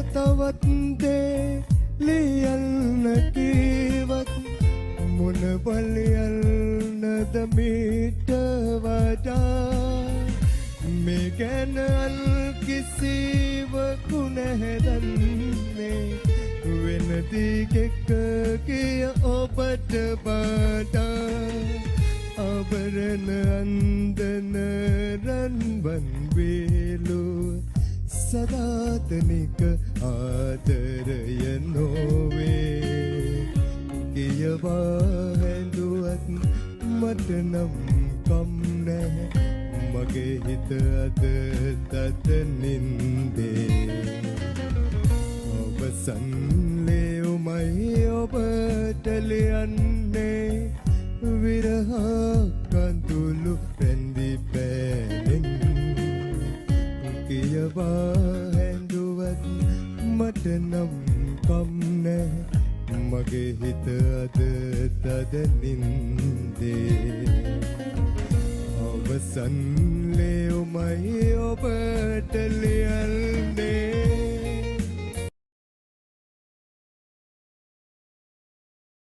තවත් දේ ලියන්න කීවත් මොන බලයල්නද මීට වඩා මේ ගැන අල් කිසිවකු නැහැදන්නේ වෙන දිගක කිය ඔබට වඩා ආභරණ අන්දන රන්වන් වේලුව සදාතනික ආදරය නොවේ කියවා හැඳුවත් මට නම් කම් නැහැ මගේ හිත අද තද නින්දේ අවසන් ලෙව්මයි ඔබට ලියන්නේ විරහ කඳුළු රැඳි පැනෙන් කියවා හැඳුවත් මට නම් කම් නැහැ මගේ හිත අද තද නින්දේ අවසන් ලෙව්මයි ඔබට ලියන්නේ